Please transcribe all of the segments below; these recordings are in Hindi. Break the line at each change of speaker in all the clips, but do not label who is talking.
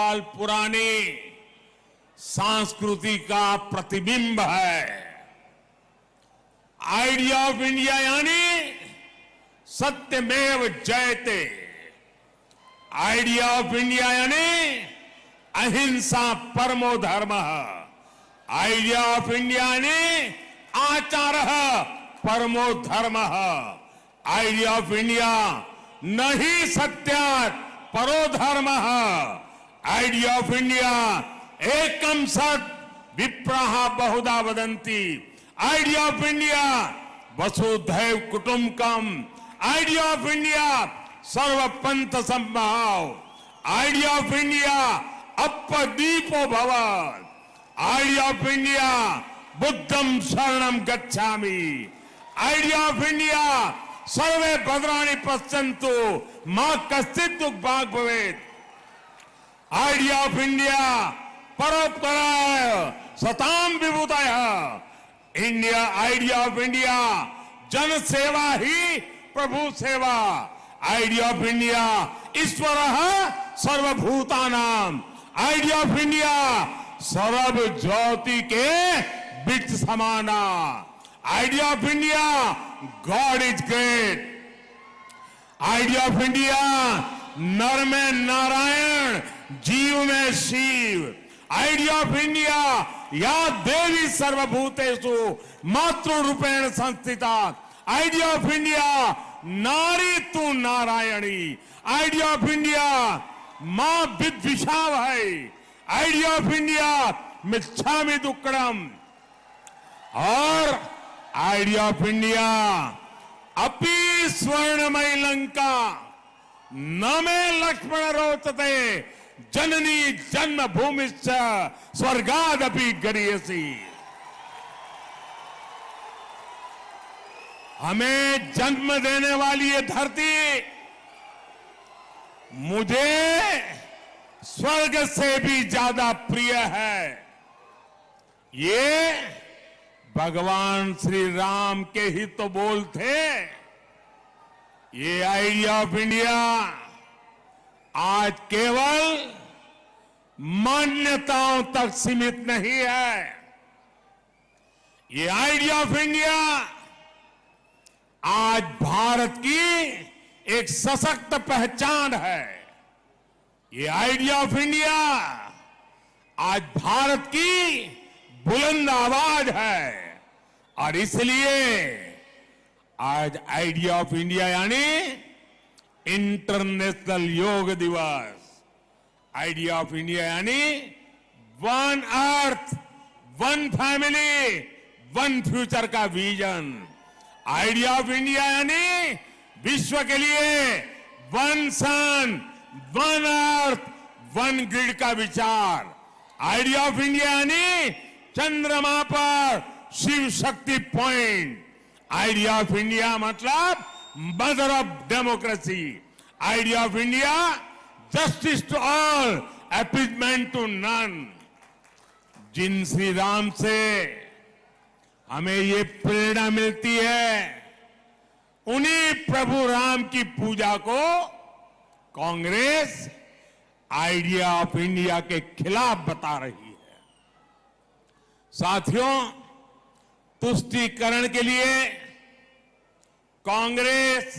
साल पुरानी संस्कृति का प्रतिबिंब है। आइडिया ऑफ इंडिया यानी सत्यमेव जयते। आइडिया ऑफ इंडिया यानी अहिंसा परमो धर्म। आइडिया ऑफ इंडिया यानी आचारः परमो धर्म। आइडिया ऑफ इंडिया न ही सत्यात् परो धर्म। आइडिया ऑफ इंडिया एकम सत् विप्रहा बहुधा वदन्ति। आइडिया ऑफ इंडिया वसुधैव कुटुंबकम। आइडिया ऑफ इंडिया सर्वपंथ संभाव। आइडिया ऑफ इंडिया अपदीपो भव। आइडिया ऑफ इंडिया बुद्धम शरणम गच्छामि। आइडिया ऑफ इंडिया सर्वे भद्राणि पश्यन्तु मां कश्चित् दुर्भाग् भवेत्। आइडिया ऑफ इंडिया परोपकाराय सताम विभूतयः। इंडिया आइडिया ऑफ इंडिया जन सेवा ही प्रभु सेवा। आइडिया ऑफ इंडिया ईश्वरः सर्वभूतानां। आइडिया ऑफ इंडिया सर्व ज्योति के बीच समाना। Idea of India God is great. Idea of India नर में नारायण जीव में शिव। आइडिया ऑफ इंडिया या देवी सर्वभूतेषु मातृरूपेण संस्थिता। आइडिया ऑफ इंडिया नारी तू नारायणी। आइडिया ऑफ इंडिया मां विद्विषाव है। आइडिया ऑफ इंडिया मिच्छामि दुक्कडम। और आइडिया ऑफ इंडिया अपि स्वर्णमयी लंका न मे लक्ष्मण रोचते जननी जन्मभूमिश्च स्वर्गादपि गरीयसी। हमें जन्म देने वाली ये धरती मुझे स्वर्ग से भी ज्यादा प्रिय है। ये भगवान श्री राम के ही तो बोल थे। ये आइडिया ऑफ इंडिया आज केवल मान्यताओं तक सीमित नहीं है। ये आइडिया ऑफ इंडिया आज भारत की एक सशक्त पहचान है। ये आइडिया ऑफ इंडिया आज भारत की बुलंद आवाज है। और इसलिए आज आइडिया ऑफ इंडिया यानी इंटरनेशनल योग दिवस। आइडिया ऑफ इंडिया यानी one earth one family one future का विजन। आइडिया ऑफ इंडिया यानी विश्व के लिए one sun one earth one grid का विचार। आइडिया ऑफ इंडिया यानी चंद्रमा पर Shiv Shakti point. Idea of India मतलब mother of democracy. Idea of India justice to all appeasement to none. जिन श्री राम से हमें ये प्रेरणा मिलती है उन्हीं प्रभु राम की पूजा को कांग्रेस आइडिया ऑफ इंडिया के खिलाफ बता रही है। साथियों, तुष्टीकरण के लिए कांग्रेस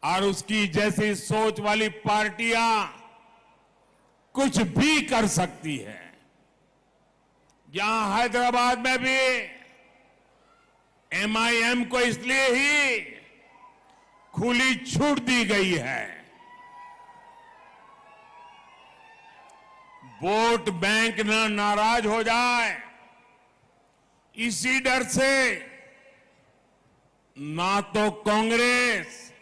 और उसकी जैसी सोच वाली पार्टियां कुछ भी कर सकती है। यहां हैदराबाद में भी एमआईएम को इसलिए ही खुली छूट दी गई है। वोट बैंक न नाराज हो जाए इसी डर से ना तो कांग्रेस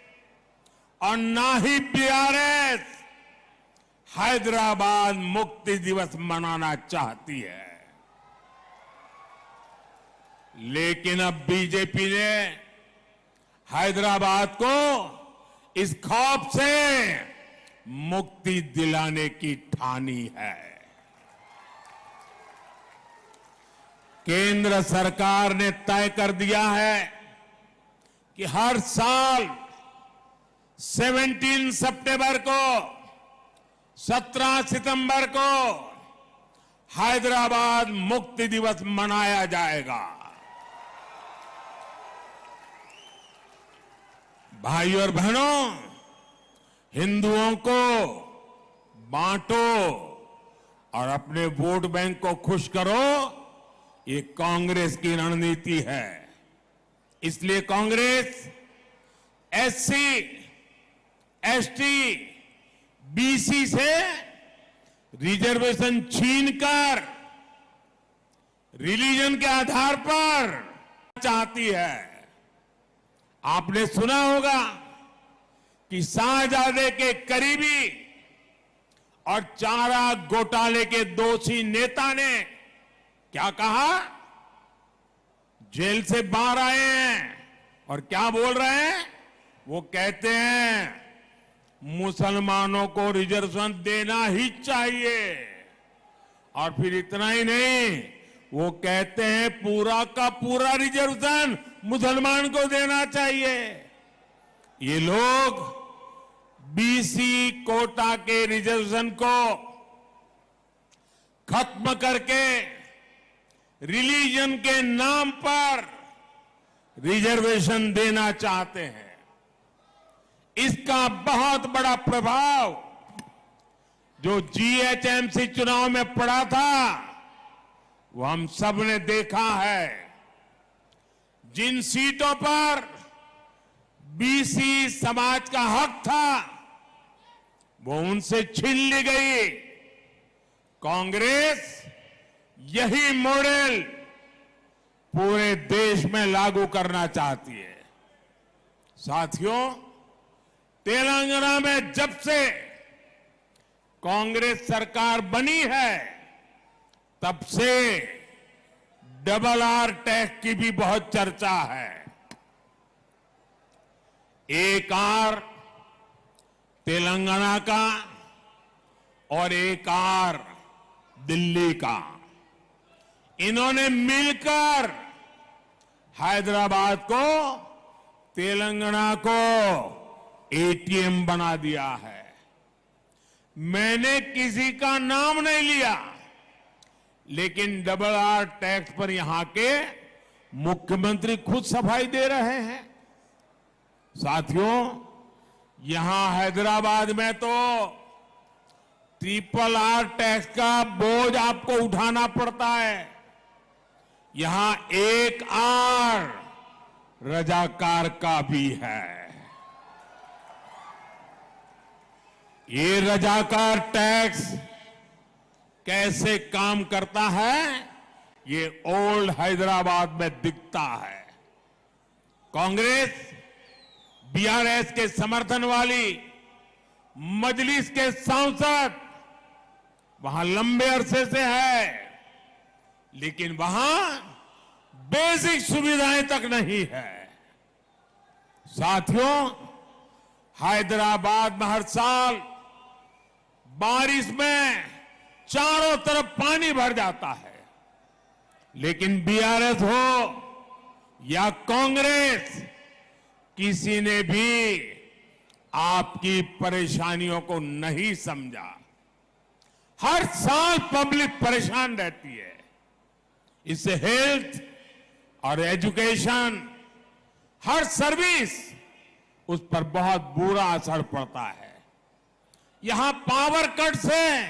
और ना ही बीआरएस हैदराबाद मुक्ति दिवस मनाना चाहती है। लेकिन अब बीजेपी ने हैदराबाद को इस खौफ से मुक्ति दिलाने की ठानी है। केंद्र सरकार ने तय कर दिया है कि हर साल 17 सितंबर को 17 सितंबर को हैदराबाद मुक्ति दिवस मनाया जाएगा। भाइयों और बहनों, हिंदुओं को बांटो और अपने वोट बैंक को खुश करो, ये कांग्रेस की रणनीति है। इसलिए कांग्रेस एससी, एसटी, बीसी से रिजर्वेशन छीनकर रिलीजन के आधार पर चाहती है। आपने सुना होगा कि शाहजादे के करीबी और चारा घोटाले के दोषी नेता ने क्या कहा? जेल से बाहर आए हैं और क्या बोल रहे हैं? वो कहते हैं मुसलमानों को रिजर्वेशन देना ही चाहिए। और फिर इतना ही नहीं, वो कहते हैं पूरा का पूरा रिजर्वेशन मुसलमान को देना चाहिए। ये लोग बीसी कोटा के रिजर्वेशन को खत्म करके रिलीजन के नाम पर रिजर्वेशन देना चाहते हैं। इसका बहुत बड़ा प्रभाव जो जीएचएमसी चुनाव में पड़ा था वो हम सब ने देखा है। जिन सीटों पर बीसी समाज का हक था वो उनसे छीन ली गई। कांग्रेस यही मॉडल पूरे देश में लागू करना चाहती है। साथियों, तेलंगाना में जब से कांग्रेस सरकार बनी है तब से डबल आर टैक्स की भी बहुत चर्चा है। एक आर तेलंगाना का और एक आर दिल्ली का, इन्होंने मिलकर हैदराबाद को, तेलंगाना को एटीएम बना दिया है। मैंने किसी का नाम नहीं लिया, लेकिन डबल आर टैक्स पर यहां के मुख्यमंत्री खुद सफाई दे रहे हैं। साथियों, यहां हैदराबाद में तो ट्रिपल आर टैक्स का बोझ आपको उठाना पड़ता है। यहां एक आर रजाकार का भी है। ये रजाकार टैक्स कैसे काम करता है, ये ओल्ड हैदराबाद में दिखता है। कांग्रेस बीआरएस के समर्थन वाली मजलिस के सांसद वहां लंबे अरसे से है, लेकिन वहां बेसिक सुविधाएं तक नहीं है। साथियों, हैदराबाद में हर साल बारिश में चारों तरफ पानी भर जाता है, लेकिन बीआरएस हो या कांग्रेस, किसी ने भी आपकी परेशानियों को नहीं समझा। हर साल पब्लिक परेशान रहती है। इससे हेल्थ और एजुकेशन, हर सर्विस, उस पर बहुत बुरा असर पड़ता है। यहां पावर कट से